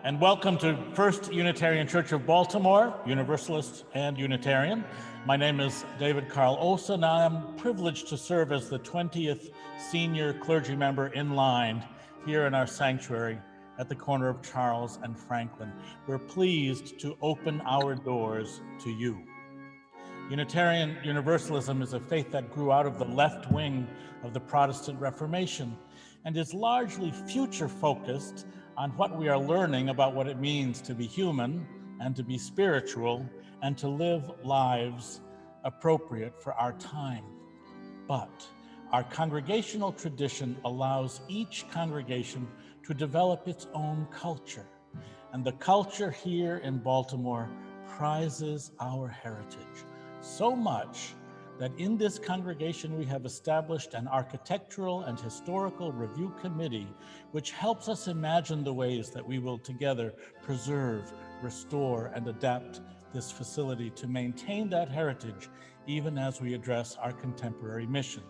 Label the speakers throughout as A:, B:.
A: and welcome to First Unitarian Church of Baltimore, Universalist and Unitarian. My name is David Carl Olson. I am privileged to serve as the 20th senior clergy member in line here in our sanctuary at the corner of Charles and Franklin. We're pleased to open our doors to you. Unitarian Universalism is a faith that grew out of the left wing of the Protestant Reformation and is largely future-focused on what we are learning about what it means to be human and to be spiritual and to live lives appropriate for our time. But our congregational tradition allows each congregation to develop its own culture. And the culture here in Baltimore prizes our heritage so much that in this congregation we have established an architectural and historical review committee which helps us imagine the ways that we will together preserve, restore, and adapt this facility to maintain that heritage even as we address our contemporary mission.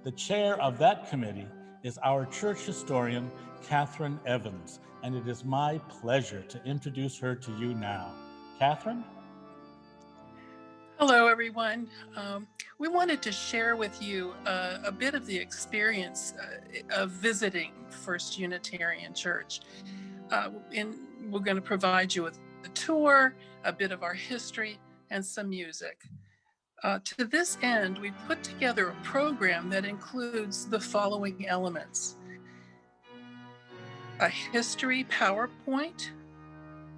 A: The chair of that committee is our church historian, Catherine Evans, and it is my pleasure to introduce her to you now. Catherine?
B: Hello, everyone. We wanted to share with you a bit of the experience of visiting First Unitarian Church. We're going to provide you with a tour, a bit of our history, and some music. To this end, we put together a program that includes the following elements: a history PowerPoint,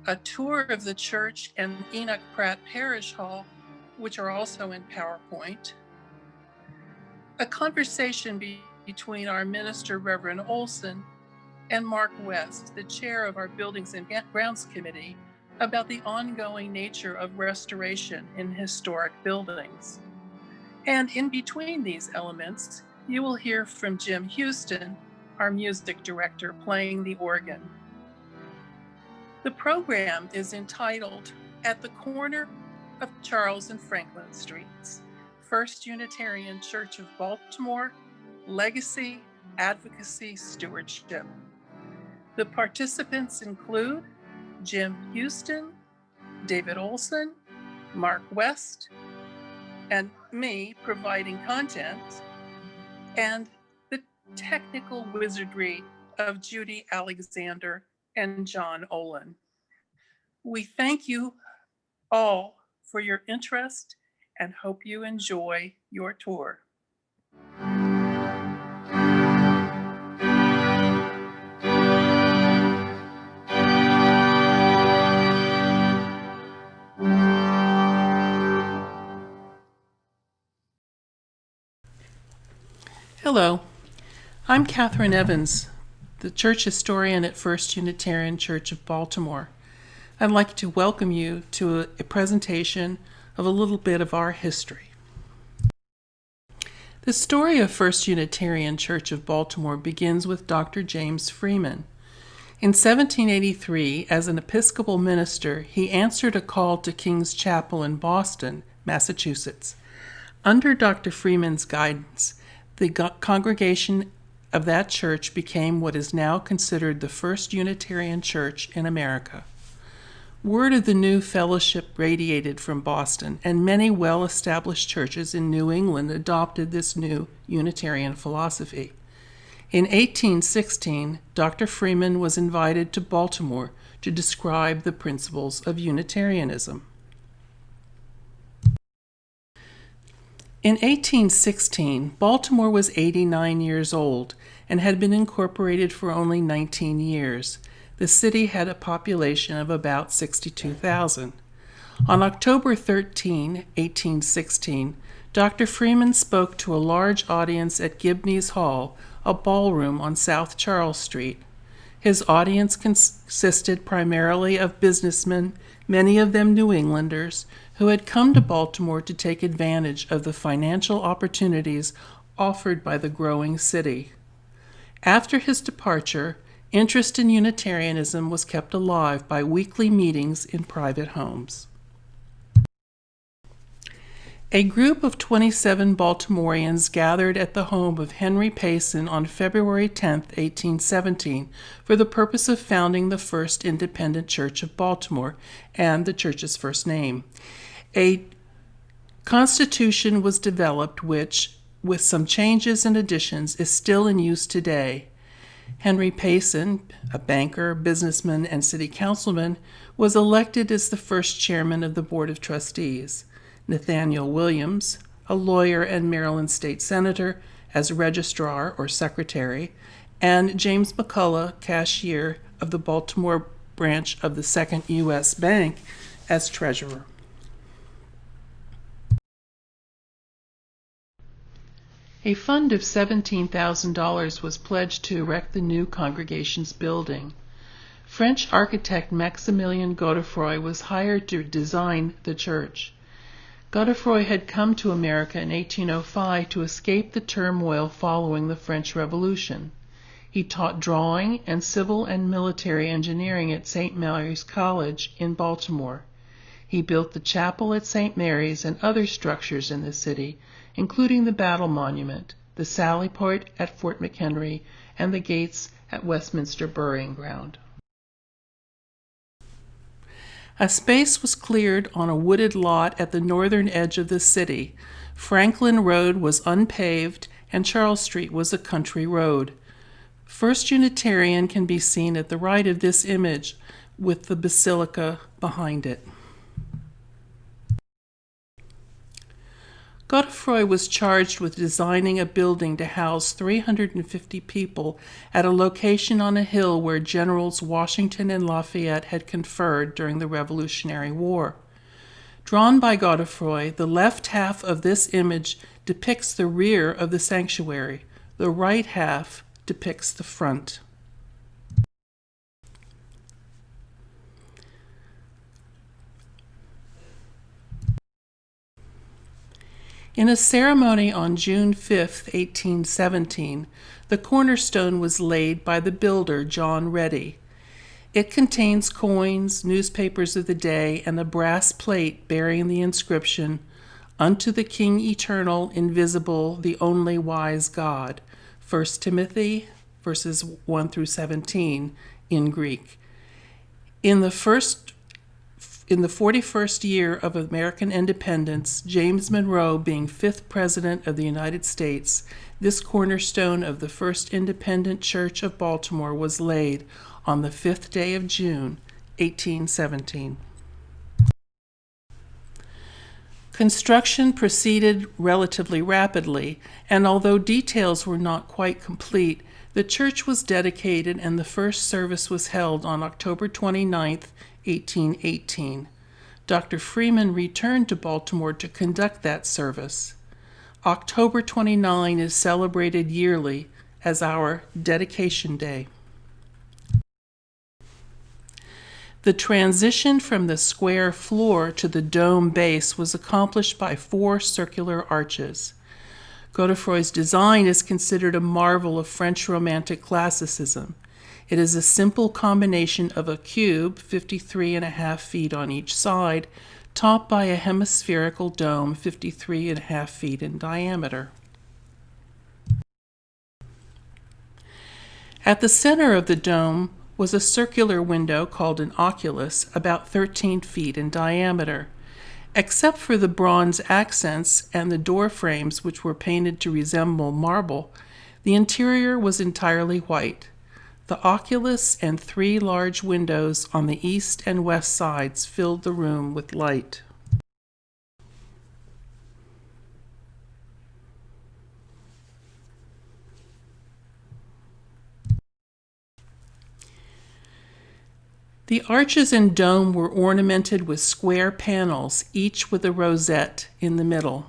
B: a tour of the church and Enoch Pratt Parish Hall, which are also in PowerPoint, a conversation between our minister, Reverend Olson, and Mark West, the chair of our Buildings and Grounds Committee, about the ongoing nature of restoration in historic buildings. And in between these elements, you will hear from Jim Houston, our music director, playing the organ. The program is entitled At the Corner of Charles and Franklin Streets, First Unitarian Church of Baltimore, Legacy, Advocacy, Stewardship. The participants include Jim Houston, David Olson, Mark West, and me providing content, and the technical wizardry of Judy Alexander and John Olin. We thank you all for your interest and hope you enjoy your tour. Hello, I'm Catherine Evans, the church historian at First Unitarian Church of Baltimore. I'd like to welcome you to a presentation of a little bit of our history. The story of First Unitarian Church of Baltimore begins with Dr. James Freeman. In 1783, as an Episcopal minister, he answered a call to King's Chapel in Boston, Massachusetts. Under Dr. Freeman's guidance, the congregation of that church became what is now considered the First Unitarian Church in America. Word of the new fellowship radiated from Boston, and many well-established churches in New England adopted this new Unitarian philosophy. In 1816, Dr. Freeman was invited to Baltimore to describe the principles of Unitarianism. In 1816, Baltimore was 89 years old and had been incorporated for only 19 years. The city had a population of about 62,000. On October 13, 1816, Dr. Freeman spoke to a large audience at Gibney's Hall, a ballroom on South Charles Street. His audience consisted primarily of businessmen, many of them New Englanders, who had come to Baltimore to take advantage of the financial opportunities offered by the growing city. After his departure, interest in Unitarianism was kept alive by weekly meetings in private homes. A group of 27 Baltimoreans gathered at the home of Henry Payson on February 10, 1817, for the purpose of founding the first independent church of Baltimore and the church's first name. A constitution was developed which, with some changes and additions, is still in use today. Henry Payson, a banker, businessman, and city councilman, was elected as the first chairman of the Board of Trustees. Nathaniel Williams, a lawyer and Maryland state senator, as registrar or secretary, and James McCullough, cashier of the Baltimore branch of the Second U.S. Bank, as treasurer. A fund of $17,000 was pledged to erect the new congregation's building. French architect Maximilien Godefroy was hired to design the church. Godefroy had come to America in 1805 to escape the turmoil following the French Revolution. He taught drawing and civil and military engineering at St. Mary's College in Baltimore. He built the chapel at St. Mary's and other structures in the city, including the Battle Monument, the Sally Port at Fort McHenry, and the gates at Westminster Burying Ground. A space was cleared on a wooded lot at the northern edge of the city. Franklin Road was unpaved, and Charles Street was a country road. First Unitarian can be seen at the right of this image, with the basilica behind it. Godefroy was charged with designing a building to house 350 people at a location on a hill where Generals Washington and Lafayette had conferred during the Revolutionary War. Drawn by Godefroy, the left half of this image depicts the rear of the sanctuary. The right half depicts the front. In a ceremony on June 5, 1817, the cornerstone was laid by the builder John Reddy. It contains coins, newspapers of the day, and a brass plate bearing the inscription, "Unto the King Eternal, Invisible, the Only Wise God," 1 Timothy verses 1 through 17 in Greek. In the 41st year of American independence, James Monroe being 5th President of the United States, this cornerstone of the first independent church of Baltimore was laid on the 5th day of June, 1817. Construction proceeded relatively rapidly, and although details were not quite complete, the church was dedicated and the first service was held on October 29, 1818. Dr. Freeman returned to Baltimore to conduct that service. October 29 is celebrated yearly as our Dedication Day. The transition from the square floor to the dome base was accomplished by 4 circular arches. Godefroy's design is considered a marvel of French Romantic classicism. It is a simple combination of a cube, 53.5 feet on each side, topped by a hemispherical dome, 53.5 feet in diameter. At the center of the dome was a circular window called an oculus, about 13 feet in diameter. Except for the bronze accents and the door frames, which were painted to resemble marble, the interior was entirely white. The oculus and 3 large windows on the east and west sides filled the room with light. The arches and dome were ornamented with square panels, each with a rosette in the middle.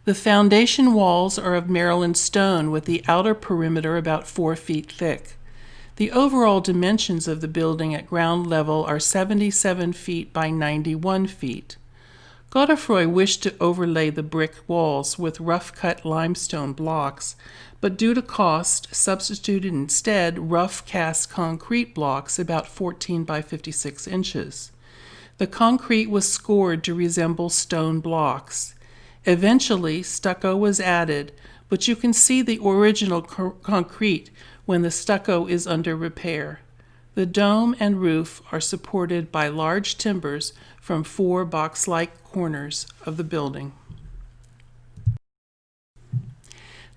B: The foundation walls are of Maryland stone, with the outer perimeter about 4 feet thick. The overall dimensions of the building at ground level are 77 feet by 91 feet. Godefroy wished to overlay the brick walls with rough-cut limestone blocks, but due to cost, substituted instead rough-cast concrete blocks about 14 by 56 inches.
C: The concrete was scored to resemble stone blocks. Eventually, stucco was added, but you can see the original concrete when the stucco is under repair. The dome and roof are supported by large timbers from 4 box-like corners of the building.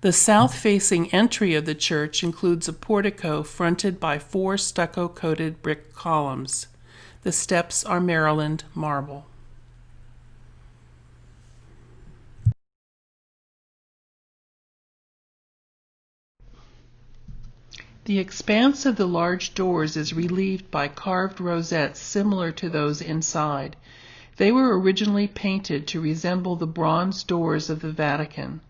C: The south-facing entry of the church includes a portico fronted by 4 stucco-coated brick columns. The steps are Maryland marble. The expanse of the large doors is relieved by carved rosettes similar to those inside. They were originally painted to resemble the bronze doors of the Vatican.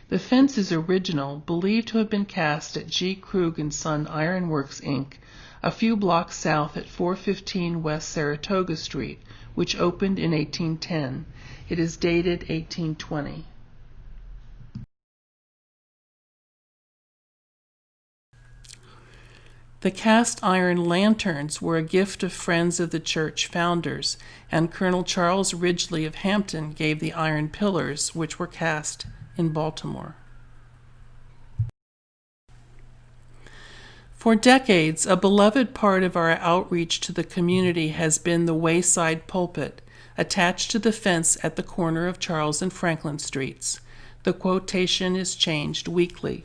C: The fence is original, believed to have been cast at G. Krug & Son Ironworks, Inc., a few blocks south at 415 West Saratoga Street, which opened in 1810. It is dated 1820. The cast iron lanterns were a gift of friends of the church founders, and Colonel Charles Ridgely of Hampton gave the iron pillars, which were cast in Baltimore. For decades, a beloved part of our outreach to the community has been the wayside pulpit, attached to the fence at the corner of Charles and Franklin Streets. The quotation is changed weekly.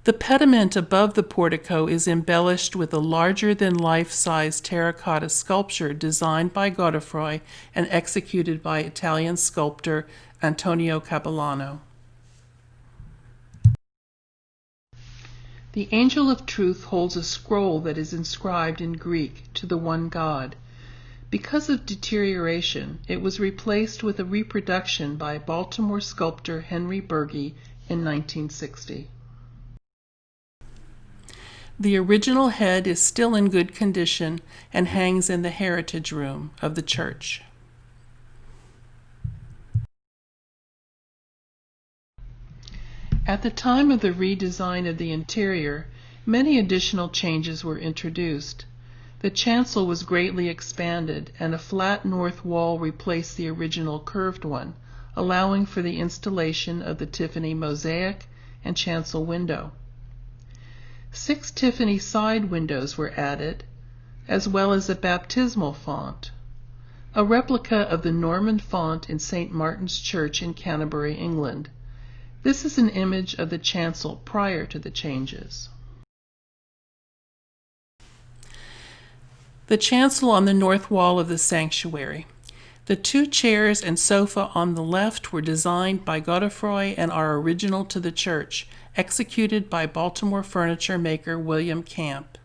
C: The pediment above the portico is embellished with a larger-than-life-size terracotta sculpture designed by Godefroy and executed by Italian sculptor Antonio Capilano. The Angel of Truth holds a scroll that is inscribed in Greek, "To the One God." Because of deterioration, it was replaced with a reproduction by Baltimore sculptor Henry Berge in 1960. The original head is still in good condition and hangs in the Heritage Room of the church. At the time of the redesign of the interior, many additional changes were introduced. The chancel was greatly expanded, and a flat north wall replaced the original curved one, allowing for the installation of the Tiffany mosaic and chancel window. 6 Tiffany side windows were added, as well as a baptismal font, a replica of the Norman font in St. Martin's Church in Canterbury, England. This is an image of the chancel prior to the changes. The chancel on the north wall of the sanctuary. The 2 chairs and sofa on the left were designed by Godefroy and are original to the church, executed by Baltimore furniture maker William Camp.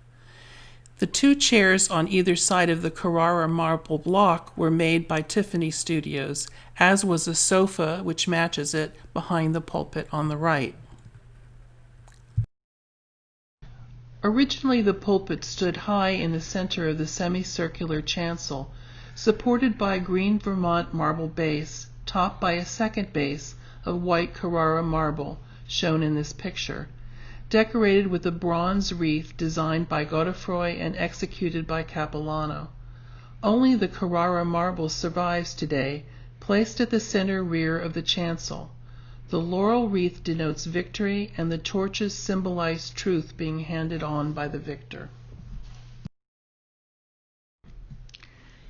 C: The 2 chairs on either side of the Carrara marble block were made by Tiffany Studios, as was a sofa which matches it behind the pulpit on the right. Originally, the pulpit stood high in the center of the semicircular chancel, supported by a green Vermont marble base, topped by a second base of white Carrara marble, shown in this picture, decorated with a bronze wreath designed by Godefroy and executed by Capilano. Only the Carrara marble survives today, placed at the center rear of the chancel. The laurel wreath denotes victory, and the torches symbolize truth being handed on by the victor.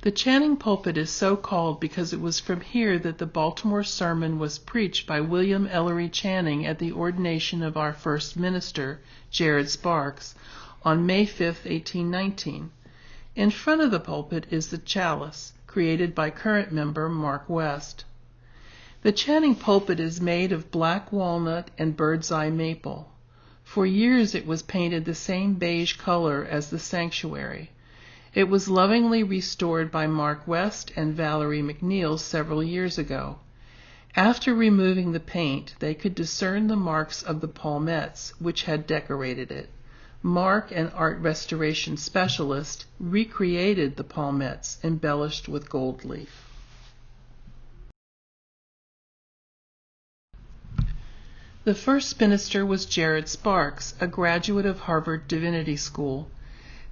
C: The Channing pulpit is so called because it was from here that the Baltimore sermon was preached by William Ellery Channing at the ordination of our first minister, Jared Sparks, on May 5, 1819. In front of the pulpit is the chalice, created by current member Mark West. The Channing pulpit is made of black walnut and bird's eye maple. For years it was painted the same beige color as the sanctuary. It was lovingly restored by Mark West and Valerie McNeil several years ago. After removing the paint, they could discern the marks of the palmettes, which had decorated it. Mark, an art restoration specialist, recreated the palmettes embellished with gold leaf. The first minister was Jared Sparks, a graduate of Harvard Divinity School.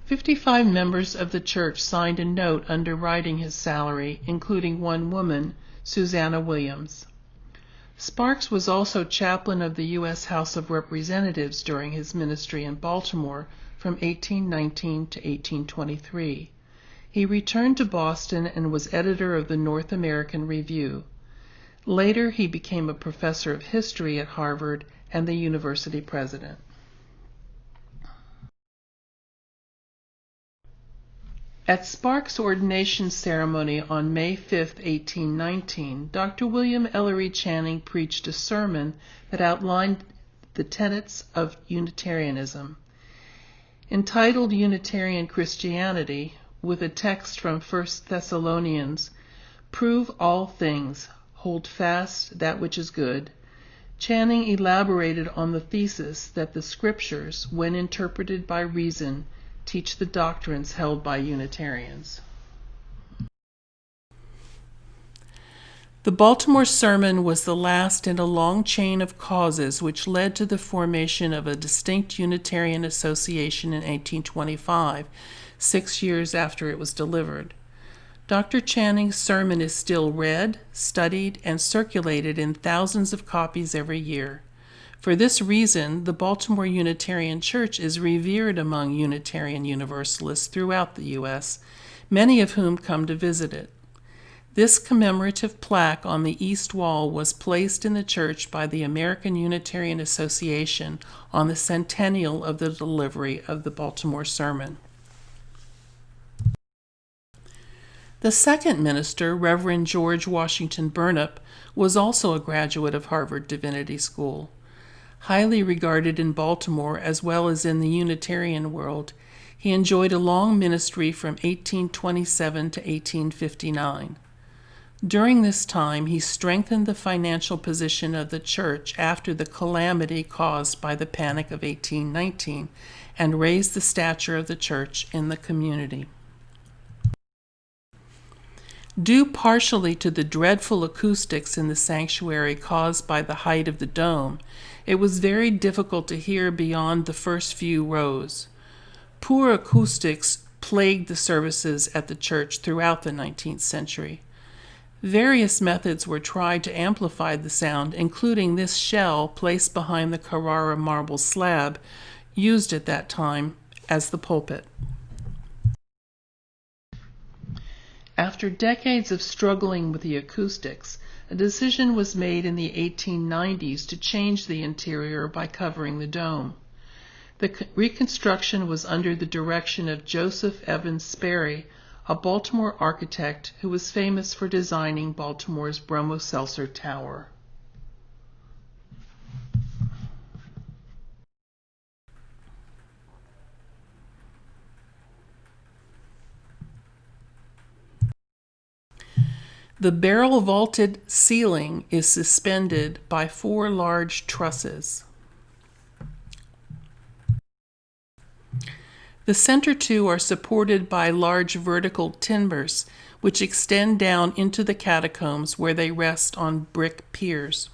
C: 55 members of the church signed a note underwriting his salary, including one woman, Susanna Williams. Sparks was also chaplain of the U.S. House of Representatives during his ministry in Baltimore from 1819 to 1823. He returned to Boston and was editor of the North American Review. Later, he became a professor of history at Harvard and the university president. At Sparks' ordination ceremony on May 5, 1819, Dr. William Ellery Channing preached a sermon that outlined the tenets of Unitarianism. Entitled Unitarian Christianity, with a text from 1 Thessalonians, "Prove all things, hold fast that which is good," Channing elaborated on the thesis that the Scriptures, when interpreted by reason, teach the doctrines held by Unitarians. The Baltimore Sermon was the last in a long chain of causes which led to the formation of a distinct Unitarian association in 1825, 6 years after it was delivered. Dr. Channing's sermon is still read, studied, and circulated in thousands of copies every year. For this reason, the Baltimore Unitarian Church is revered among Unitarian Universalists throughout the U.S., many of whom come to visit it. This commemorative plaque on the east wall was placed in the church by the American Unitarian Association on the centennial of the delivery of the Baltimore Sermon. The second minister, Reverend George Washington Burnup, was also a graduate of Harvard Divinity School. Highly regarded in Baltimore as well as in the Unitarian world, he enjoyed a long ministry from 1827 to 1859. During this time, he strengthened the financial position of the church after the calamity caused by the Panic of 1819 and raised the stature of the church in the community. Due partially to the dreadful acoustics in the sanctuary caused by the height of the dome, it was very difficult to hear beyond the first few rows. Poor acoustics plagued the services at the church throughout the 19th century. Various methods were tried to amplify the sound, including this shell placed behind the Carrara marble slab used at that time as the pulpit. After decades of struggling with the acoustics, a decision was made in the 1890s to change the interior by covering the dome. The reconstruction was under the direction of Joseph Evans Sperry, a Baltimore architect who was famous for designing Baltimore's Bromo-Seltzer Tower. The barrel-vaulted ceiling is suspended by 4 large trusses. The center 2 are supported by large vertical timbers, which extend down into the catacombs where they rest on brick piers.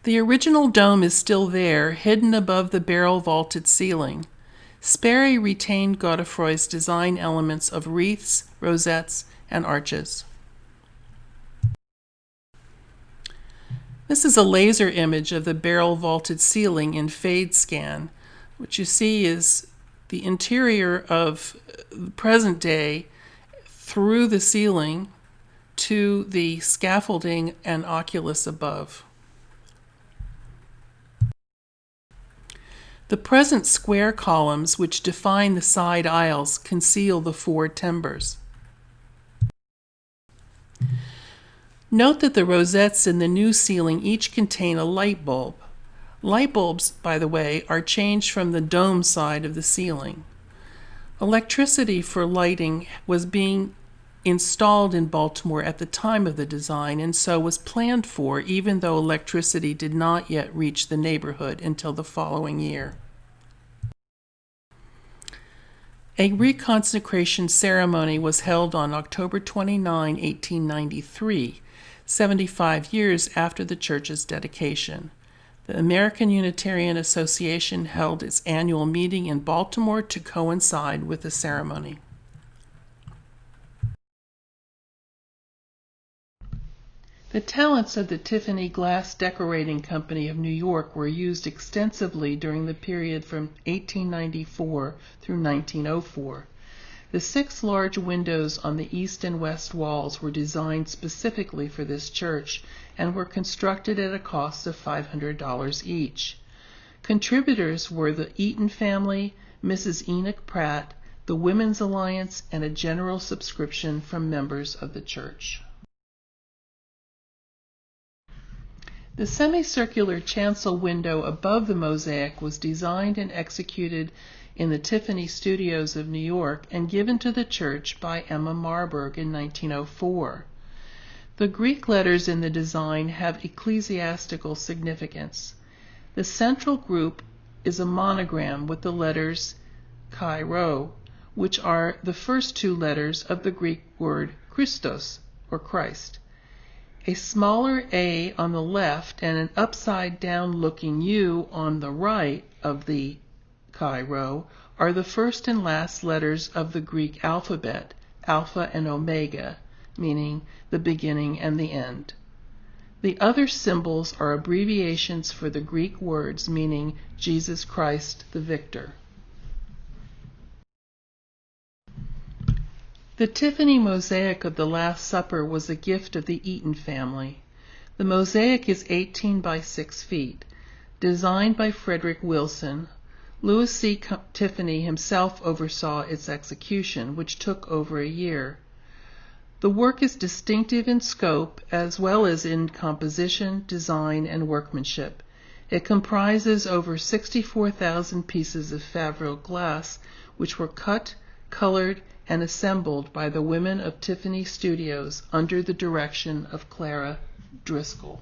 C: The original dome is still there, hidden above the barrel-vaulted ceiling. Sperry retained Godefroy's design elements of wreaths, rosettes, and arches. This is a laser image of the barrel-vaulted ceiling in fade scan. What you see is the interior of the present day through the ceiling to the scaffolding and oculus above. The present square columns, which define the side aisles, conceal the 4 timbers. Note that the rosettes in the new ceiling each contain a light bulb. Light bulbs, by the way, are changed from the dome side of the ceiling. Electricity for lighting was being installed in Baltimore at the time of the design, and so was planned for, even though electricity did not yet reach the neighborhood until the following year. A reconsecration ceremony was held on October 29, 1893, 75 years after the church's dedication. The American Unitarian Association held its annual meeting in Baltimore to coincide with the ceremony. The talents of the Tiffany Glass Decorating Company of New York were used extensively during the period from 1894 through 1904. The 6 large windows on the east and west walls were designed specifically for this church and were constructed at a cost of $500 each. Contributors were the Eaton family, Mrs. Enoch Pratt, the Women's Alliance, and a general subscription from members of the church. The semicircular chancel window above the mosaic was designed and executed in the Tiffany Studios of New York and given to the church by Emma Marburg in 1904. The Greek letters in the design have ecclesiastical significance. The central group is a monogram with the letters Chi Rho, which are the first 2 letters of the Greek word Christos, or Christ. A smaller A on the left and an upside-down looking U on the right of the Chi Rho are the first and last letters of the Greek alphabet, Alpha and Omega, meaning the beginning and the end. The other symbols are abbreviations for the Greek words meaning Jesus Christ the Victor. The Tiffany mosaic of the Last Supper was a gift of the Eaton family. The mosaic is 18 by 6 feet, designed by Frederick Wilson. Louis C. Tiffany himself oversaw its execution, which took over a year. The work is distinctive in scope as well as in composition, design, and workmanship. It comprises over 64,000 pieces of Favreau glass, which were cut, colored, and assembled by the women of Tiffany Studios under the direction of Clara Driscoll.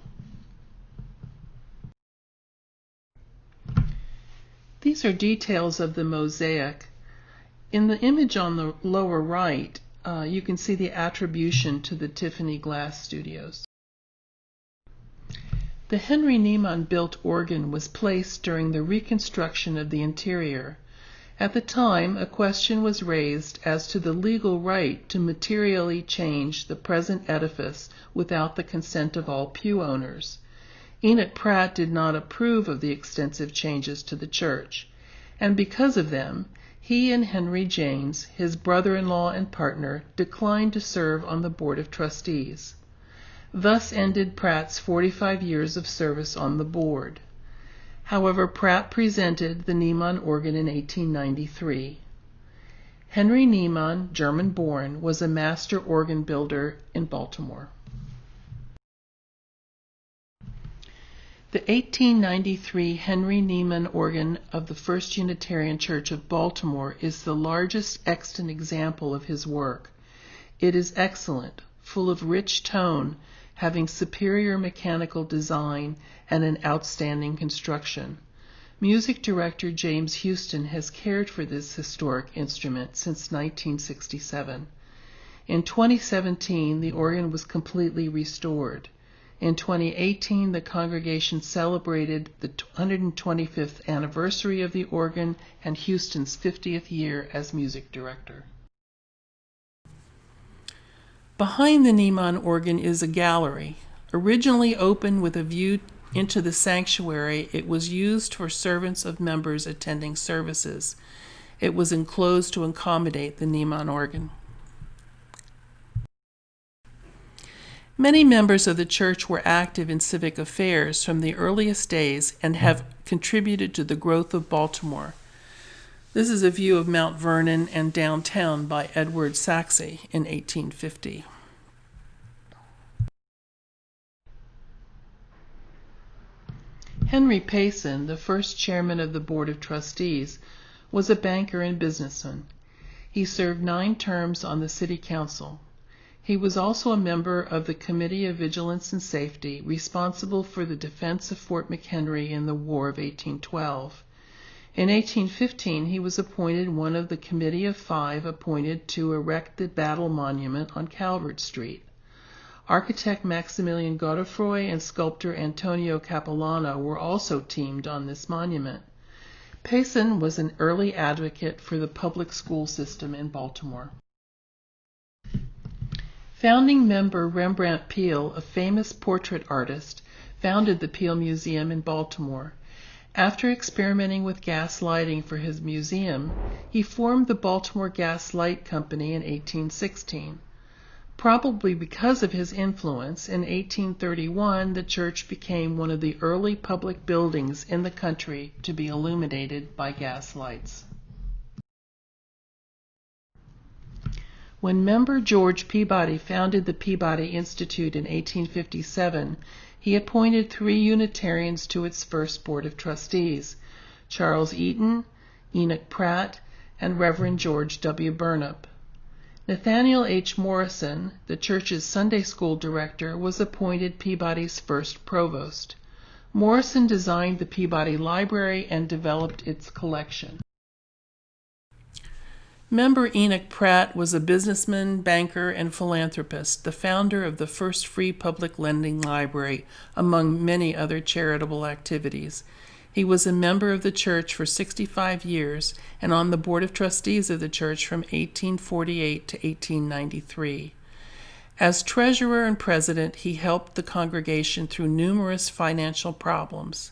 C: These are details of the mosaic. In the image on the lower right, you can see the attribution to the Tiffany Glass Studios. The Henry Niemann built organ was placed during the reconstruction of the interior. At the time, a question was raised as to the legal right to materially change the present edifice without the consent of all pew owners. Enoch Pratt did not approve of the extensive changes to the church, and because of them, he and Henry James, his brother-in-law and partner, declined to serve on the Board of Trustees. Thus ended Pratt's 45 years of service on the board. However, Pratt presented the Niemann organ in 1893. Henry Niemann, German-born, was a master organ builder in Baltimore. The 1893 Henry Niemann organ of the First Unitarian Church of Baltimore is the largest extant example of his work. It is excellent, full of rich tone, having superior mechanical design and an outstanding construction. Music director James Houston has cared for this historic instrument since 1967. In 2017, the organ was completely restored. In 2018, the congregation celebrated the 125th anniversary of the organ and Houston's 50th year as music director. Behind the Niemann organ is a gallery. Originally open with a view into the sanctuary, it was used for servants of members attending services. It was enclosed to accommodate the Niemann organ. Many members of the church were active in civic affairs from the earliest days and have contributed to the growth of Baltimore. This is a view of Mount Vernon and downtown by Edward Saxe in 1850. Henry Payson, the first chairman of the Board of Trustees, was a banker and businessman. He served 9 terms on the city council. He was also a member of the Committee of Vigilance and Safety, responsible for the defense of Fort McHenry in the War of 1812. In 1815, he was appointed one of the Committee of 5 appointed to erect the battle monument on Calvert Street. Architect Maximilian Godefroy and sculptor Antonio Capilano were also teamed on this monument. Payson was an early advocate for the public school system in Baltimore. Founding member Rembrandt Peale, a famous portrait artist, founded the Peale Museum in Baltimore. After experimenting with gas lighting for his museum, he formed the Baltimore Gas Light Company in 1816. Probably because of his influence, in 1831 the church became one of the early public buildings in the country to be illuminated by gas lights. When member George Peabody founded the Peabody Institute in 1857, he appointed 3 Unitarians to its first Board of Trustees: Charles Eaton, Enoch Pratt, and Reverend George W. Burnup. Nathaniel H. Morrison, the church's Sunday school director, was appointed Peabody's first provost. Morrison designed the Peabody Library and developed its collection. Member Enoch Pratt was a businessman, banker, and philanthropist, the founder of the first free public lending library, among many other charitable activities. He was a member of the church for 65 years and on the Board of Trustees of the church from 1848 to 1893. As treasurer and president, he helped the congregation through numerous financial problems.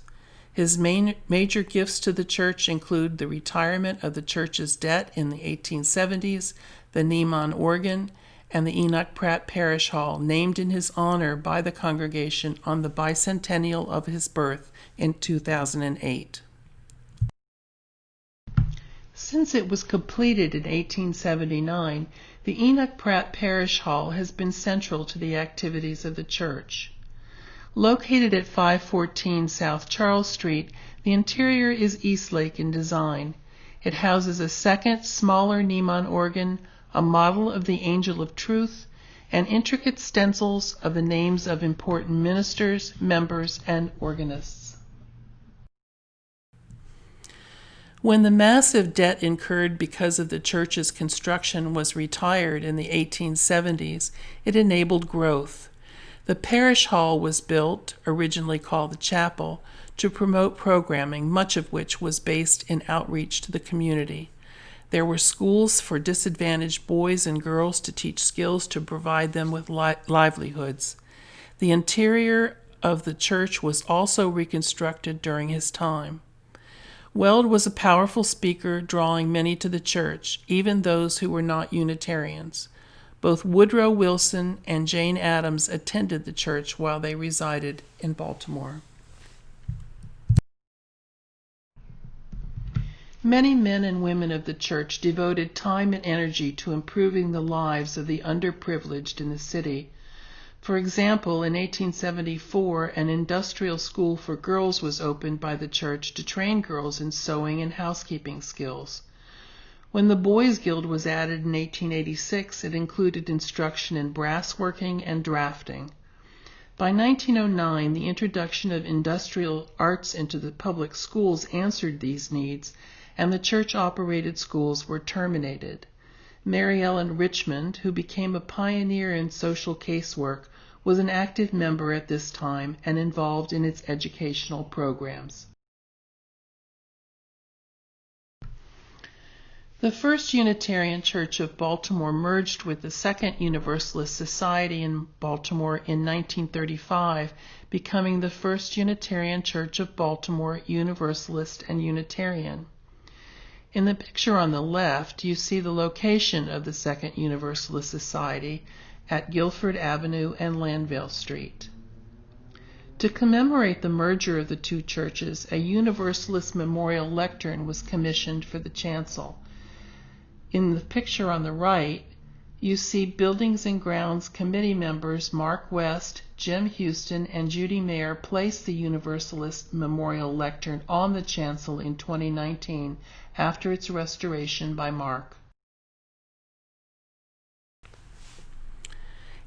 C: His major gifts to the church include the retirement of the church's debt in the 1870s, the Niemann organ, and the Enoch Pratt Parish Hall, named in his honor by the congregation on the bicentennial of his birth in 2008. Since it was completed in 1879, the Enoch Pratt Parish Hall has been central to the activities of the church. Located at 514 South Charles Street, the interior is Eastlake in design. It houses a second, smaller Niemann organ, a model of the Angel of Truth, and intricate stencils of the names of important ministers, members, and organists. When the massive debt incurred because of the church's construction was retired in the 1870s, it enabled growth. The parish hall was built, originally called the chapel, to promote programming, much of which was based in outreach to the community. There were schools for disadvantaged boys and girls to teach skills to provide them with livelihoods. The interior of the church was also reconstructed during his time. Weld was a powerful speaker, drawing many to the church, even those who were not Unitarians. Both Woodrow Wilson and Jane Addams attended the church while they resided in Baltimore. Many men and women of the church devoted time and energy to improving the lives of the underprivileged in the city. For example, in 1874, an industrial school for girls was opened by the church to train girls in sewing and housekeeping skills. When the Boys Guild was added in 1886, it included instruction in brassworking and drafting. By 1909, the introduction of industrial arts into the public schools answered these needs, and the church-operated schools were terminated. Mary Ellen Richmond, who became a pioneer in social casework, was an active member at this time and involved in its educational programs. The First Unitarian Church of Baltimore merged with the Second Universalist Society in Baltimore in 1935, becoming the First Unitarian Church of Baltimore, Universalist and Unitarian. In the picture on the left, you see the location of the Second Universalist Society at Guilford Avenue and Landvale Street. To commemorate the merger of the two churches, a Universalist memorial lectern was commissioned for the chancel. In the picture on the right, you see Buildings and Grounds committee members Mark West, Jim Houston, and Judy Mayer place the Universalist memorial lectern on the chancel in 2019 after its restoration by Mark.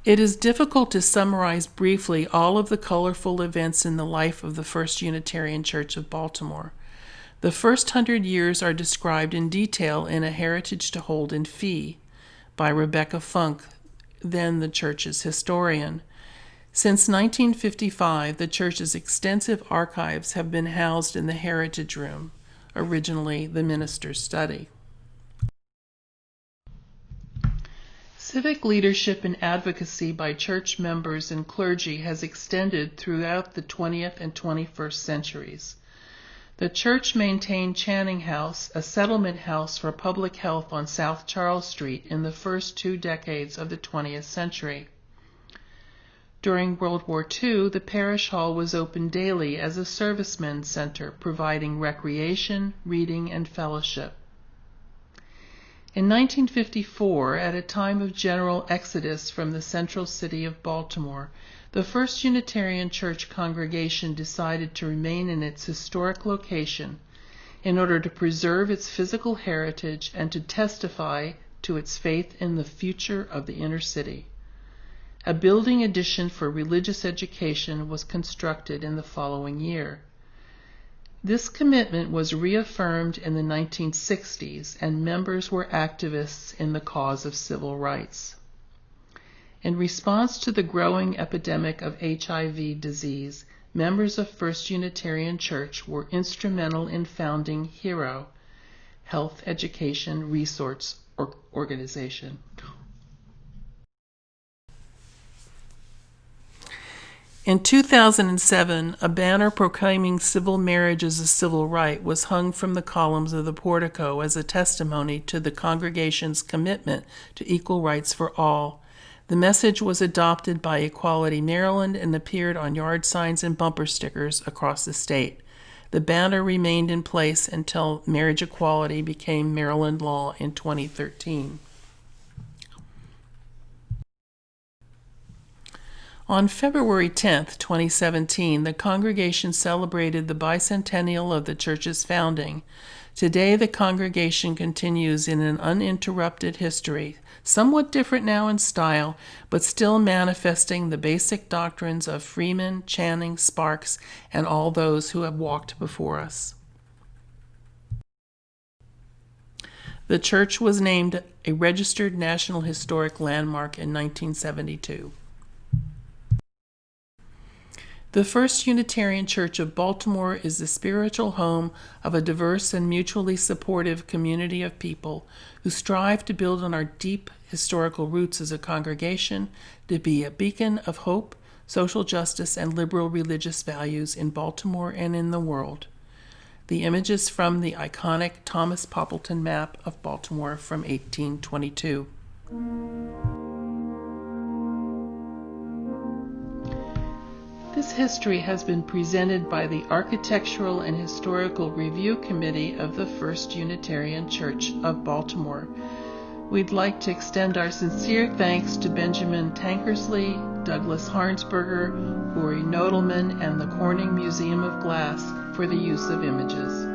C: It is difficult to summarize briefly all of the colorful events in the life of the First Unitarian Church of Baltimore. The first 100 years are described in detail in A Heritage to Hold in Fee by Rebecca Funk, then the church's historian. Since 1955, the church's extensive archives have been housed in the Heritage Room, originally the minister's study. Civic leadership and advocacy by church members and clergy has extended throughout the 20th and 21st centuries. The church maintained Channing House, a settlement house for public health on South Charles Street in the first 2 decades of the 20th century. During World War II, the parish hall was open daily as a servicemen's center, providing recreation, reading, and fellowship. In 1954, at a time of general exodus from the central city of Baltimore, the First Unitarian Church congregation decided to remain in its historic location in order to preserve its physical heritage and to testify to its faith in the future of the inner city. A building addition for religious education was constructed in the following year. This commitment was reaffirmed in the 1960s, and members were activists in the cause of civil rights. In response to the growing epidemic of HIV disease, members of First Unitarian Church were instrumental in founding HERO, Health Education Resource Organization. In 2007, a banner proclaiming civil marriage as a civil right was hung from the columns of the portico as a testimony to the congregation's commitment to equal rights for all. The message was adopted by Equality Maryland and appeared on yard signs and bumper stickers across the state. The banner remained in place until marriage equality became Maryland law in 2013. On February 10, 2017, the congregation celebrated the bicentennial of the church's founding. Today, the congregation continues in an uninterrupted history, somewhat different now in style, but still manifesting the basic doctrines of Freeman, Channing, Sparks, and all those who have walked before us. The church was named a registered National Historic Landmark in 1972. The First Unitarian Church of Baltimore is the spiritual home of a diverse and mutually supportive community of people who strive to build on our deep historical roots as a congregation to be a beacon of hope, social justice, and liberal religious values in Baltimore and in the world. The image is from the iconic Thomas Poppleton map of Baltimore from 1822. This history has been presented by the Architectural and Historical Review Committee of the First Unitarian Church of Baltimore. We'd like to extend our sincere thanks to Benjamin Tankersley, Douglas Harnsberger, Uri Nodelman, and the Corning Museum of Glass for the use of images.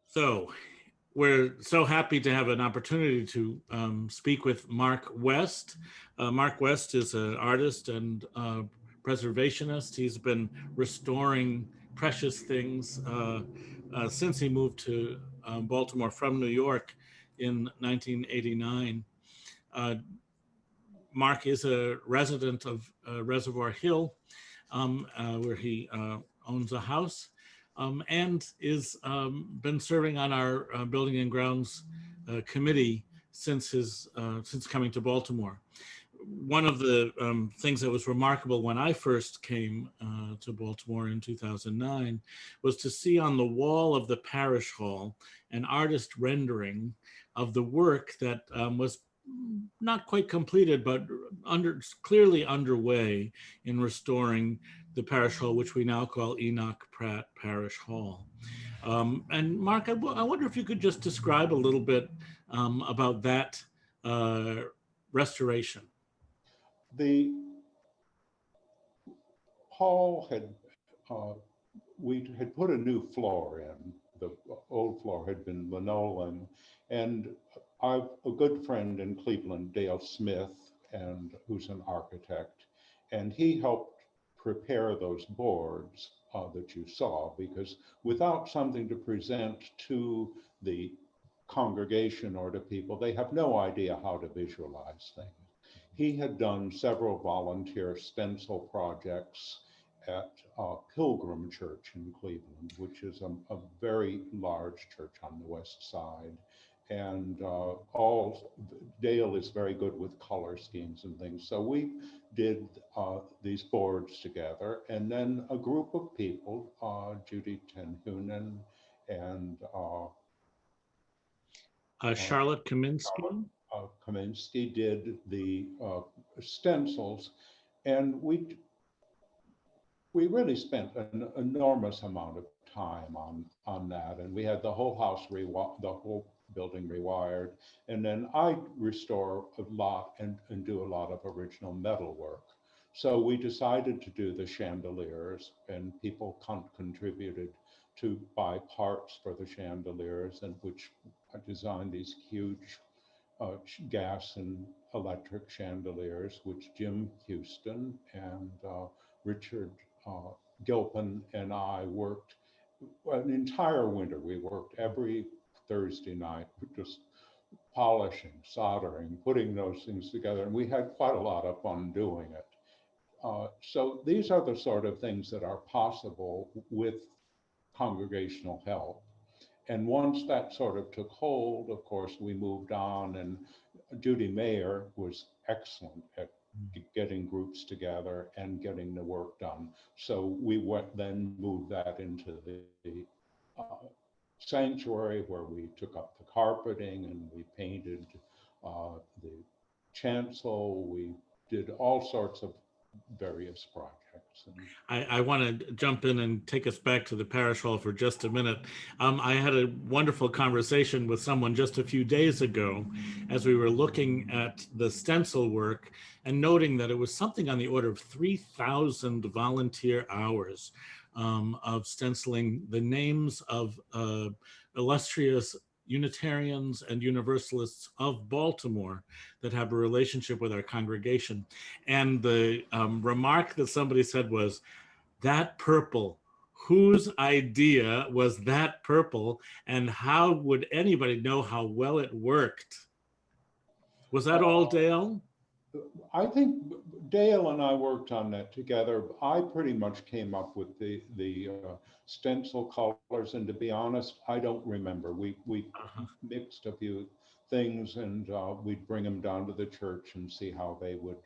A: So we're so happy to have an opportunity to speak with Mark West. Mark West is an artist and preservationist. He's been restoring precious things since he moved to Baltimore from New York in 1989. Mark is a resident of Reservoir Hill, where he owns a house. And is been serving on our Building and Grounds committee since coming to Baltimore. One of the things that was remarkable when I first came to Baltimore in 2009 was to see on the wall of the parish hall an artist rendering of the work that was not quite completed, but clearly underway in restoring the parish hall, which we now call Enoch Pratt Parish Hall. And Mark, I wonder if you could just describe a little bit about that restoration.
D: The hall had, we had put a new floor in. The old floor had been linoleum, and I've a good friend in Cleveland, Dale Smith, and who's an architect, and he helped prepare those boards that you saw, because without something to present to the congregation or to people, they have no idea how to visualize things. He had done several volunteer stencil projects at Pilgrim Church in Cleveland, which is a very large church on the west side. And Dale is very good with color schemes and things. So we did these boards together. And then a group of people, Judy Tenhunen and
A: Charlotte Kaminsky.
D: Kaminsky did the stencils, and we really spent an enormous amount of time on that, and we had the whole house the whole building rewired, and then I restore a lot and do a lot of original metal work. So we decided to do the chandeliers, and people contributed to buy parts for the chandeliers, and which I designed these huge gas and electric chandeliers, which Jim Houston and Richard Gilpin and I worked an entire winter. We worked every Thursday night, just polishing, soldering, putting those things together. And we had quite a lot of fun doing it. So these are the sort of things that are possible with congregational help. And once that sort of took hold, of course, we moved on, and Judy Mayer was excellent at getting groups together and getting the work done. So we then moved that into the sanctuary, where we took up the carpeting and we painted the chancel. We did all sorts of various projects.
A: I want to jump in and take us back to the parish hall for just a minute. I had a wonderful conversation with someone just a few days ago as we were looking at the stencil work and noting that it was something on the order of 3,000 volunteer hours of stenciling the names of illustrious Unitarians and Universalists of Baltimore that have a relationship with our congregation. And the remark that somebody said was, "That purple, whose idea was that purple, and how would anybody know how well it worked?" Was that all Dale?
D: I think Dale and I worked on that together. I pretty much came up with the stencil colors, and to be honest, I don't remember. We
A: Uh-huh.
D: mixed a few things, and we'd bring them down to the church and see how they would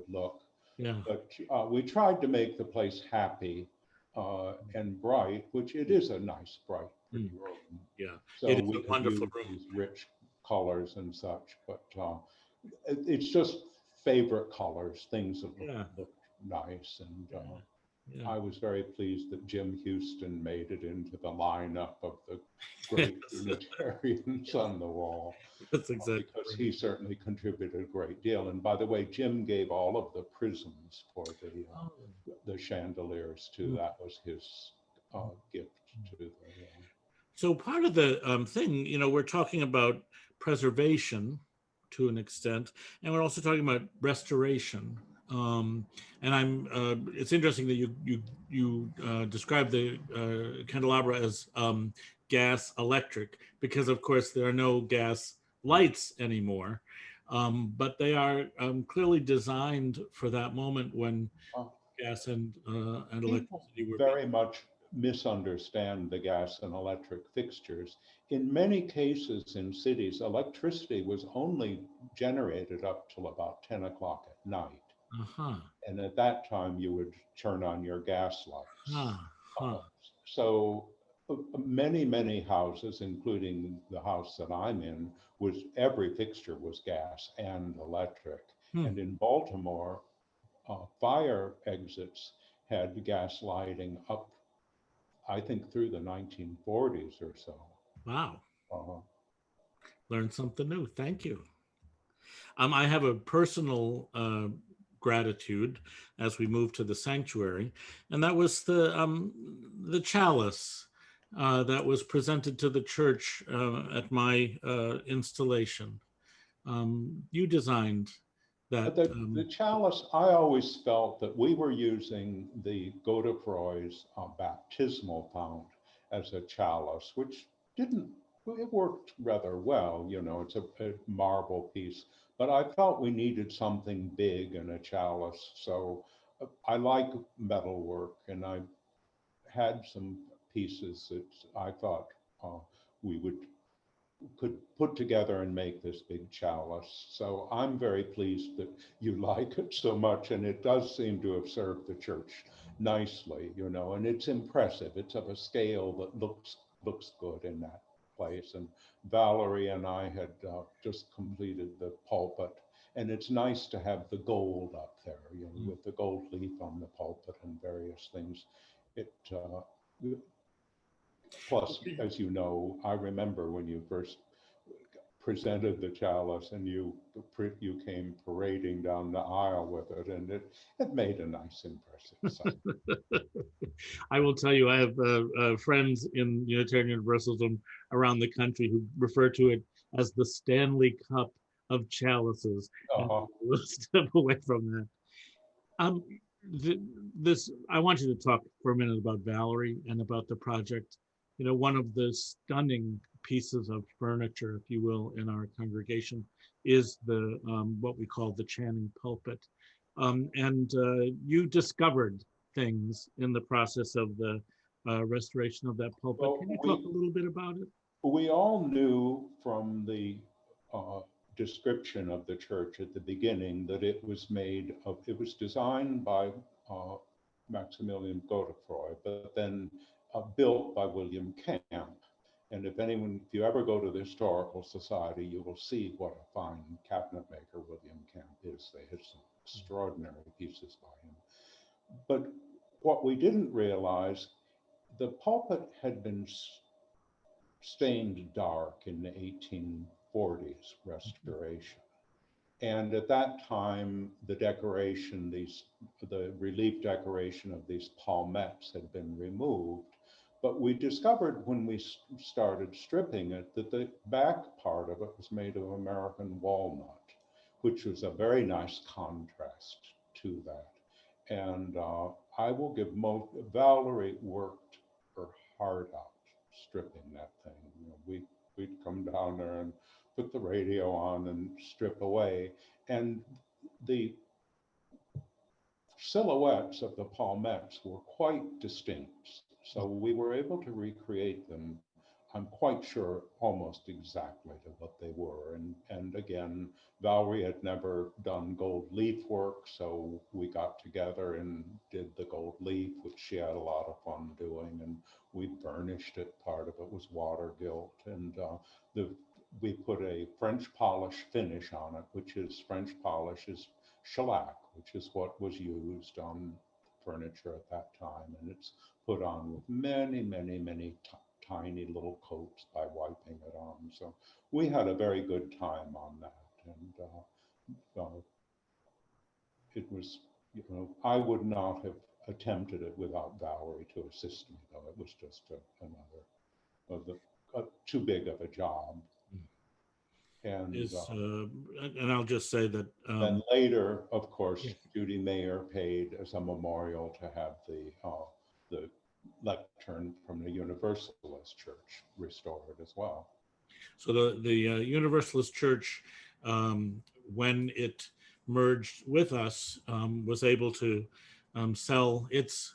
D: look.
A: Yeah.
D: But we tried to make the place happy and bright, which it is a nice, bright, pretty room.
A: Yeah.
D: So
A: It is
D: we
A: a
D: could
A: wonderful
D: use
A: room.
D: these rich colors and such, but it's just favorite colors, things that
A: Yeah.
D: look nice. And
A: Yeah.
D: I was very pleased that Jim Houston made it into the lineup of the great Unitarians on the wall.
A: That's exactly
D: Because
A: right.
D: he certainly contributed a great deal. And by the way, Jim gave all of the prisms for the chandeliers too. That was his gift to the.
A: So part of the thing, we're talking about preservation to an extent, and we're also talking about restoration. And it's interesting that you describe the candelabra as gas electric, because of course there are no gas lights anymore, but they are clearly designed for that moment when gas and electricity were
D: Very much misunderstand the gas and electric fixtures. In many cases in cities, electricity was only generated up till about 10 o'clock at night.
A: Uh-huh.
D: And at that time, you would turn on your gas lights.
A: Uh-huh.
D: So many houses, including the house that I'm in, every fixture was gas and electric. And in Baltimore, fire exits had gas lighting up, I think, through the 1940s or so.
A: Wow.
D: Uh-huh.
A: Learned something new. Thank you. I have a personal gratitude as we move to the sanctuary, and that was the chalice that was presented to the church at my installation. You designed that.
D: The chalice, I always felt that we were using the Godefroy's baptismal fount as a chalice, which it worked rather well. It's a marble piece, but I felt we needed something big in a chalice. So I like metal work, and I had some pieces that I thought we could put together and make this big chalice. So I'm very pleased that you like it so much, and it does seem to have served the church nicely, and it's impressive. It's of a scale that looks good in that place. And Valerie and I had just completed the pulpit, and it's nice to have the gold up there, with the gold leaf on the pulpit and various things. Plus, as you know, I remember when you first presented the chalice and you came parading down the aisle with it, and it made a nice impressive sight.
A: I will tell you, I have friends in Unitarian Universalism around the country who refer to it as the Stanley Cup of chalices.
D: Uh-huh.
A: We'll step away from that. I want you to talk for a minute about Valerie and about the project. One of the stunning pieces of furniture, if you will, in our congregation is the what we call the Channing pulpit. And you discovered things in the process of the restoration of that pulpit.
D: Well,
A: Can you talk a little bit about it?
D: We all knew from the description of the church at the beginning that it was designed by Maximilian Godefroy, but then built by William Camp. And if you ever go to the Historical Society, you will see what a fine cabinet maker William Camp is. They had some extraordinary pieces by him. But what we didn't realize, the pulpit had been stained dark in the 1840s restoration. And at that time, the relief decoration of these palmettes had been removed. But we discovered when we started stripping it that the back part of it was made of American walnut, which was a very nice contrast to that. And I will give Valerie worked her heart out stripping that thing. We'd come down there and put the radio on and strip away. And the silhouettes of the palmettes were quite distinct. So we were able to recreate them, I'm quite sure, almost exactly to what they were. And again, Valerie had never done gold leaf work, so we got together and did the gold leaf, which she had a lot of fun doing. And we burnished it. Part of it was water gilt. And we put a French polish finish on it, which is French polish is shellac, which is what was used on furniture at that time. And it's put on with many, many, many tiny little coats by wiping it on. So we had a very good time on that. And it was, you know, I would not have attempted it without Valerie to assist me, though. It was just too big of a job. And
A: and I'll just say that
D: then later, of course, Judy Mayer paid as a memorial to have the lectern from the Universalist Church restored as well.
A: So the Universalist Church, when it merged with us, was able to sell its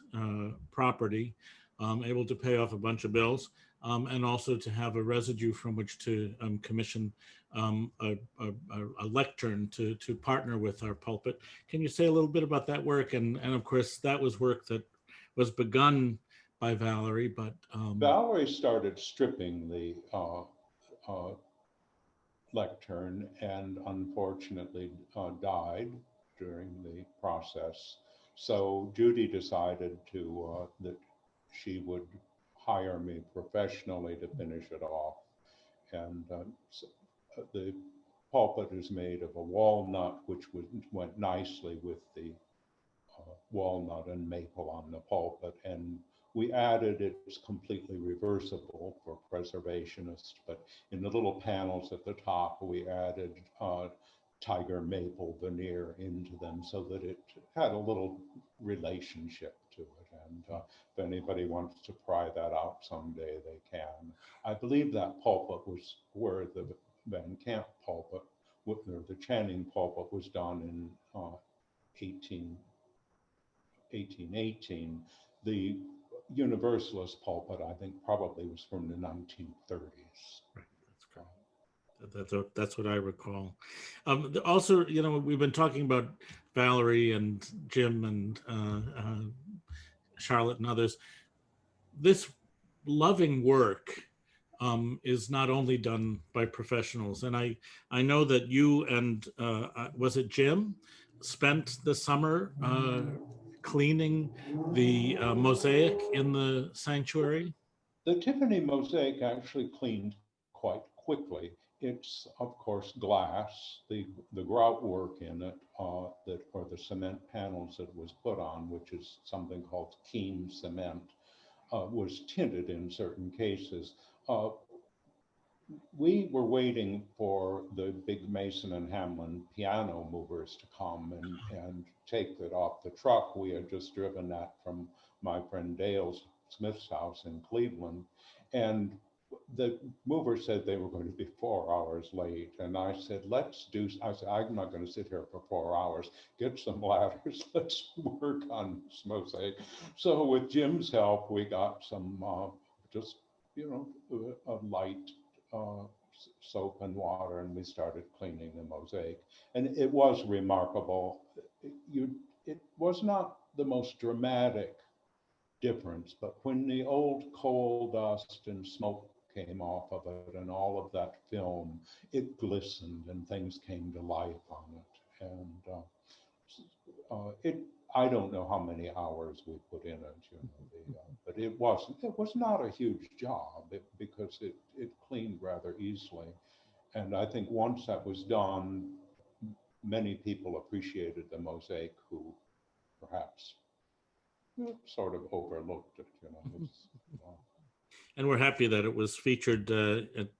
A: property, able to pay off a bunch of bills, and also to have a residue from which to commission a lectern to partner with our pulpit. Can you say a little bit about that work? And of course, that was work that was begun by Valerie, but
D: Valerie started stripping the lectern and unfortunately died during the process. So Judy decided that she would hire me professionally to finish it off. And so the pulpit is made of a walnut, which went nicely with the walnut and maple on the pulpit. And we added, it's completely reversible for preservationists, but in the little panels at the top, we added tiger maple veneer into them so that it had a little relationship to it. And if anybody wants to pry that out someday, they can. I believe that pulpit was where the Van Camp pulpit, or the Channing pulpit, was done in 1818. The Universalist pulpit, I think, probably was from the 1930s.
A: Right, that's what I recall. Also, you know, we've been talking about Valerie and Jim and Charlotte and others. This loving work is not only done by professionals, and I know that you and was it Jim spent the summer cleaning the mosaic in the sanctuary?
D: The Tiffany mosaic actually cleaned quite quickly. It's, of course, glass. The grout work in it, or the cement panels that was put on, which is something called Keene cement, was tinted in certain cases. We were waiting for the big Mason and Hamlin piano movers to come and take it off the truck. We had just driven that from my friend Dale Smith's house in Cleveland. And the mover said they were going to be 4 hours late. And I said, I'm not going to sit here for 4 hours. Get some ladders. Let's work on this mosaic. So with Jim's help, we got some just, you know, a light soap and water, and we started cleaning the mosaic. And it was remarkable. It was not the most dramatic difference, but when the old coal dust and smoke came off of it and all of that film, it glistened and things came to life on it. And I don't know how many hours we put in it, you know, but it was not a huge job because it cleaned rather easily. And I think once that was done, many people appreciated the mosaic who perhaps sort of overlooked it, you know.
A: And we're happy that it was featured at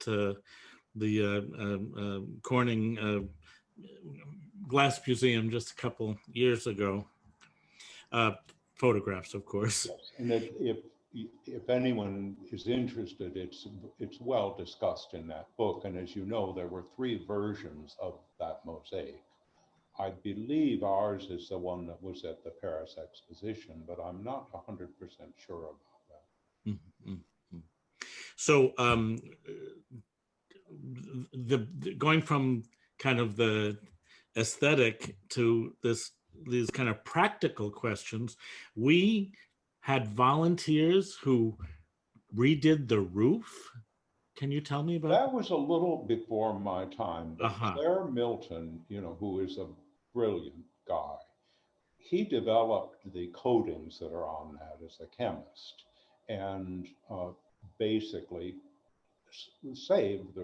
A: the Corning Glass Museum just a couple years ago. Photographs, of course.
D: Yes. And if anyone is interested, it's well discussed in that book. And as you know, there were 3 versions of that mosaic. I believe ours is the one that was at the Paris Exposition, but I'm not 100% sure about that.
A: Mm, mm, mm. So going from kind of the aesthetic to these kind of practical questions, we had volunteers who redid the roof. Can you tell me about
D: That was a little before my time, but
A: Uh-huh.
D: Claire Milton, who is a brilliant guy, he developed the coatings that are on that as a chemist, and basically saved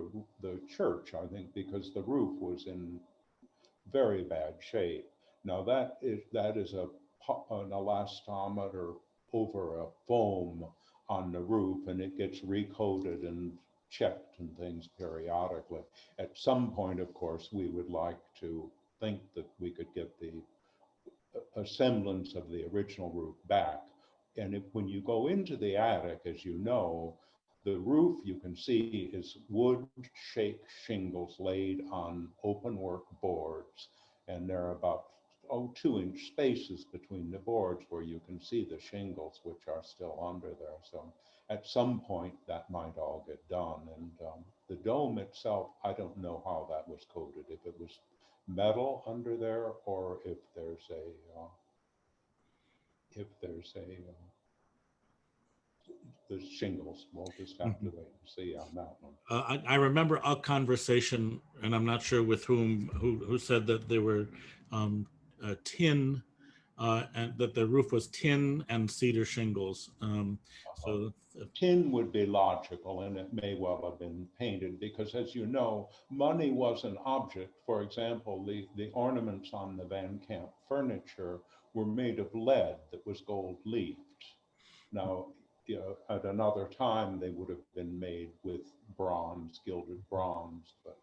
D: the church, I think, because the roof was in very bad shape. Now that is an elastometer over a foam on the roof, and it gets recoated and checked and things periodically. At some point, of course, we would like to think that we could get a semblance of the original roof back. And when you go into the attic, as you know, the roof you can see is wood shake shingles laid on open work boards. And there are about 2-inch spaces between the boards where you can see the shingles, which are still under there. So at some point that might all get done. And the dome itself, I don't know how that was coated, if it was metal under there or if there's the shingles. We'll just have to wait and see on that one.
A: I remember a conversation, and I'm not sure with who said that they were tin, and that the roof was tin and cedar shingles. So
D: tin would be logical, and it may well have been painted because, as you know, money was an object. For example, the ornaments on the Van Camp furniture were made of lead that was gold leafed. Now, at another time, they would have been made with bronze, gilded bronze, but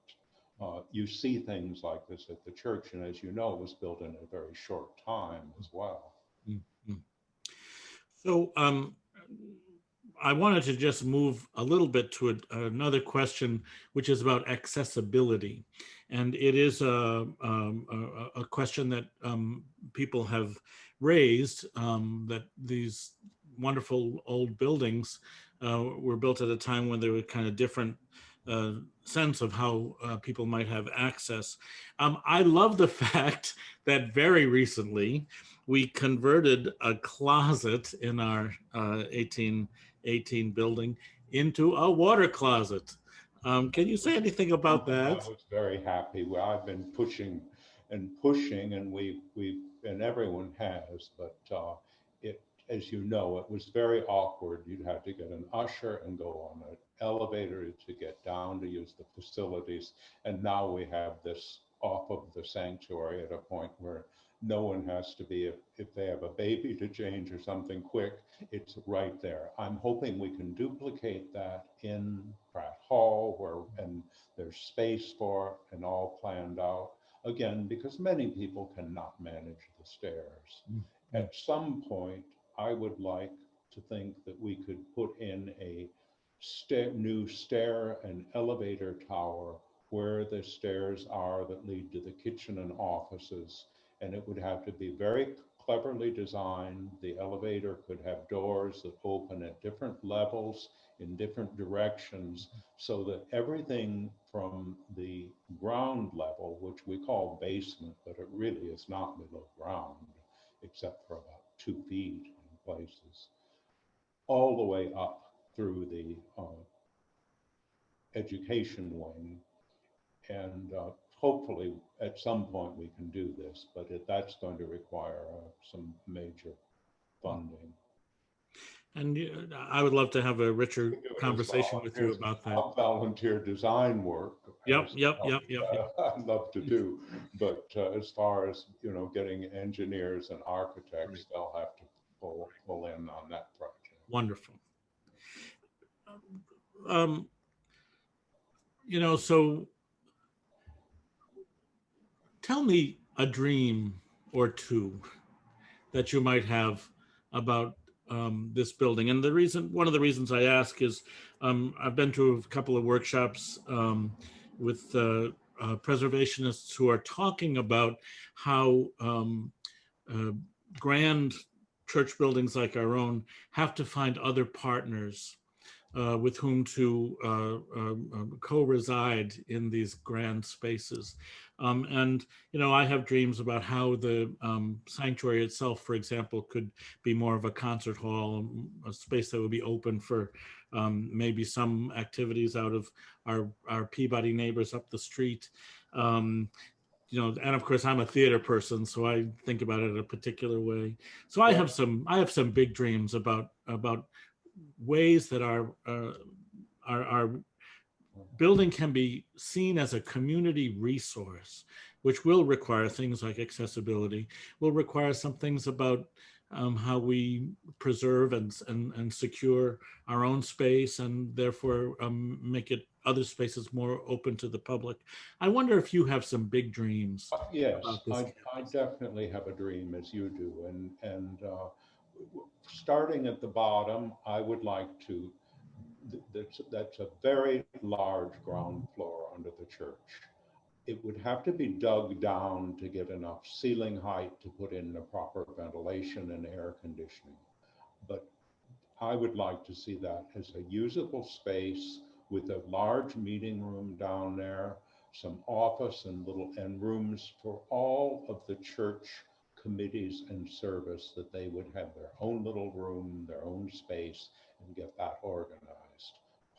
D: you see things like this at the church, and as you know, it was built in a very short time as well.
A: Mm-hmm. So I wanted to just move a little bit to another question, which is about accessibility. And it is a question that people have raised, that these wonderful old buildings were built at a time when there were kind of different sense of how people might have access. I love the fact that very recently we converted a closet in our 1818 building into a water closet. Can you say anything about that?
D: I was very happy. Well, I've been pushing, and and everyone has, but as you know, it was very awkward. You'd have to get an usher and go on an elevator to get down to use the facilities. And now we have this off of the sanctuary at a point where no one has to be, if they have a baby to change or something quick, it's right there. I'm hoping we can duplicate that in Pratt Hall, and there's space for it and all planned out. Again, because many people cannot manage the stairs. Mm-hmm. At some point, I would like to think that we could put in a new stair and elevator tower where the stairs are that lead to the kitchen and offices. And it would have to be very cleverly designed. The elevator could have doors that open at different levels in different directions, so that everything from the ground level, which we call basement, but it really is not below ground, except for about 2 feet in places, all the way up through the education wing. And hopefully at some point we can do this, but that's going to require some major funding.
A: And I would love to have a richer conversation with you about that.
D: Volunteer design work.
A: Yep.
D: I'd love to do, but as far as getting engineers and architects, right, they'll have to pull in on that project.
A: Wonderful. So tell me a dream or two that you might have about this building. And one of the reasons I ask is I've been to a couple of workshops with preservationists who are talking about how grand church buildings like our own have to find other partners with whom to co-reside in these grand spaces. And, I have dreams about how the sanctuary itself, for example, could be more of a concert hall, a space that would be open for maybe some activities out of our Peabody neighbors up the street. And of course I'm a theater person, so I think about it in a particular way. So I have some big dreams about ways that our building can be seen as a community resource, which will require things like accessibility, will require some things about how we preserve and secure our own space, and therefore make it other spaces more open to the public. I wonder if you have some big dreams.
D: Yes, I definitely have a dream, as you do, and starting at the bottom, I would like to. That's a very large ground floor under the church. It would have to be dug down to get enough ceiling height to put in the proper ventilation and air conditioning. But I would like to see that as a usable space with a large meeting room down there, some office and rooms for all of the church committees and service, that they would have their own little room, their own space, and get that organized.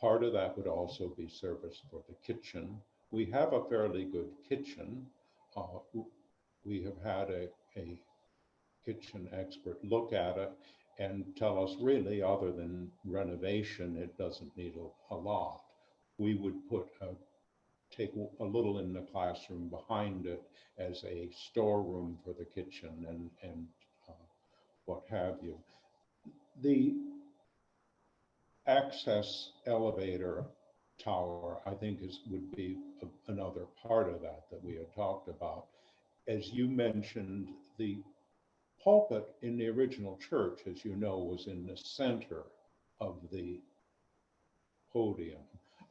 D: Part of that would also be service for the kitchen. We have a fairly good kitchen. We have had a kitchen expert look at it and tell us, really, other than renovation, it doesn't need a lot. We would take a little in the classroom behind it as a storeroom for the kitchen and what have you. The access elevator tower, I think, would be another part of that we had talked about. As you mentioned, the pulpit in the original church, as you know, was in the center of the podium.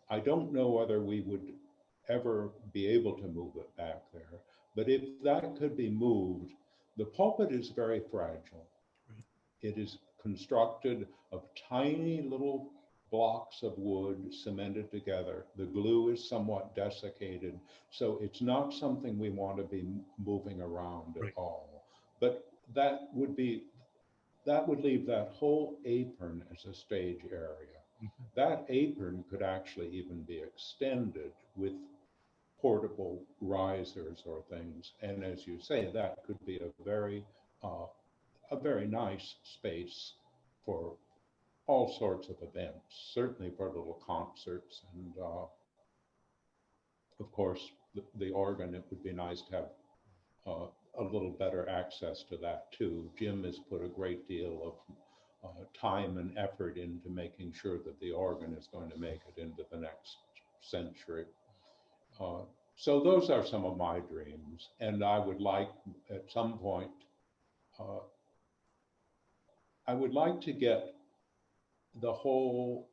D: I don't know whether we would ever be able to move it back there, but if that could be moved, the pulpit is very fragile. It is constructed of tiny little blocks of wood cemented together. The glue is somewhat desiccated, so it's not something we want to be moving around at all. But that would leave that whole apron as a stage area. Mm-hmm. That apron could actually even be extended with portable risers or things. And as you say, that could be a very nice space for all sorts of events, certainly for little concerts. And of course, the organ, it would be nice to have a little better access to that too. Jim has put a great deal of time and effort into making sure that the organ is going to make it into the next century. So those are some of my dreams, and I would like at some point, I would like to get the whole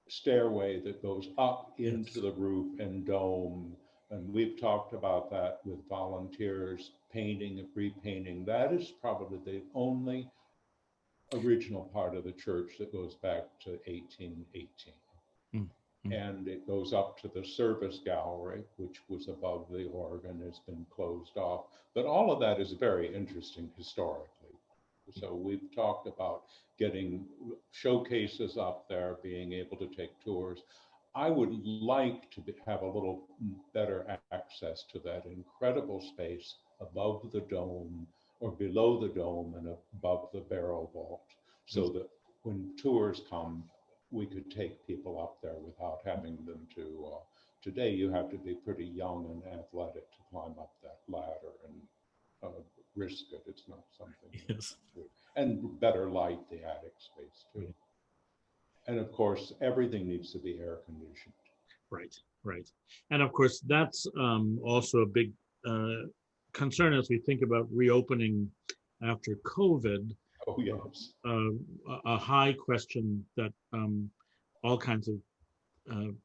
D: stairway that goes up into the roof and dome. And we've talked about that with volunteers, painting and repainting. That is probably the only original part of the church that goes back to 1818. Mm-hmm. And it goes up to the service gallery, which was above the organ, has been closed off. But all of that is very interesting historically. So we've talked about getting showcases up there, being able to take tours. I would like to have a little better access to that incredible space above the dome or below the dome and above the barrel vault, so that when tours come, we could take people up there without having them to, today you have to be pretty young and athletic to climb up that ladder and risk it. It's not something.
A: Yes.
D: And better light the attic space too. Right. And of course, everything needs to be air conditioned.
A: Right, right. And of course, that's also a big concern as we think about reopening after COVID.
D: Oh, yes.
A: a high question that all kinds of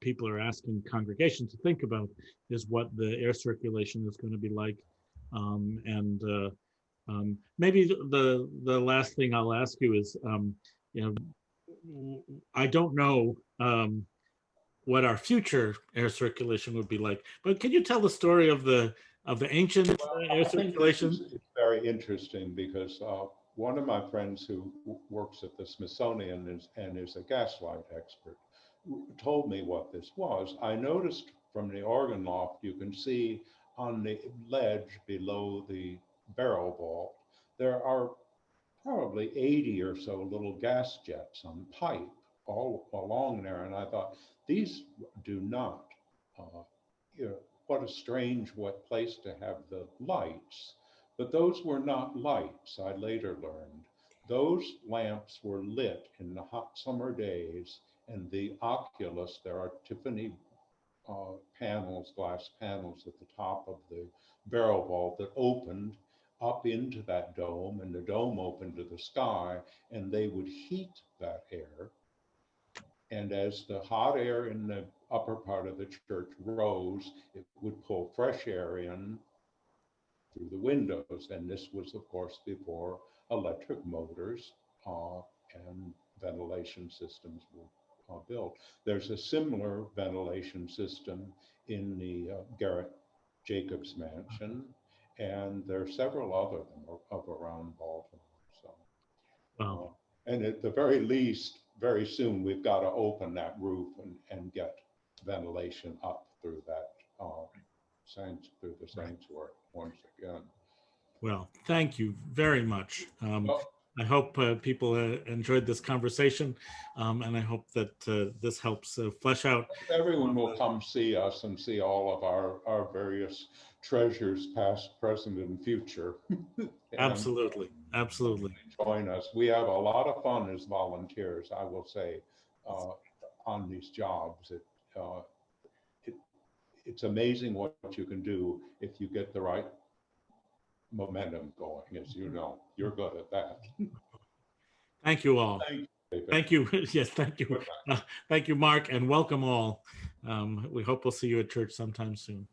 A: people are asking congregations to think about is what the air circulation is going to be like. And maybe the last thing I'll ask you is, you know, I don't know what our future air circulation would be like, but can you tell the story of the ancient air
D: I think
A: circulation?
D: it's very interesting because one of my friends who works at the Smithsonian and is a gaslight expert told me what this was. I noticed from the organ loft, you can see on the ledge below the barrel vault, there are probably 80 or so little gas jets on pipe all along there. And I thought, these do not, you know, what a strange place to have the lights. But those were not lights, I later learned. Those lamps were lit in the hot summer days, and the oculus, there are Tiffany panels, glass panels at the top of the barrel vault that opened up into that dome, and the dome opened to the sky, and they would heat that air. And as the hot air in the upper part of the church rose, it would pull fresh air in through the windows. And this was, of course, before electric motors and ventilation systems were built. There's a similar ventilation system in the Garrett Jacobs Mansion, and there are several other them of around Baltimore. So,
A: Wow.
D: and at the very least, very soon we've got to open that roof and get ventilation up through that through the sanctuary once again.
A: Well, thank you very much. I hope people enjoyed this conversation, and I hope that this helps flesh out.
D: Everyone will come see us and see all of our various treasures, past, present, and future.
A: Absolutely, absolutely.
D: Join us. We have a lot of fun as volunteers, I will say, on these jobs. It's amazing what you can do if you get the right momentum going, as you know. You're good at that.
A: Thank you all.
D: Thank you, David.
A: Thank you. Yes, thank you. Thank you, Mark, and welcome all. We hope we'll see you at church sometime soon.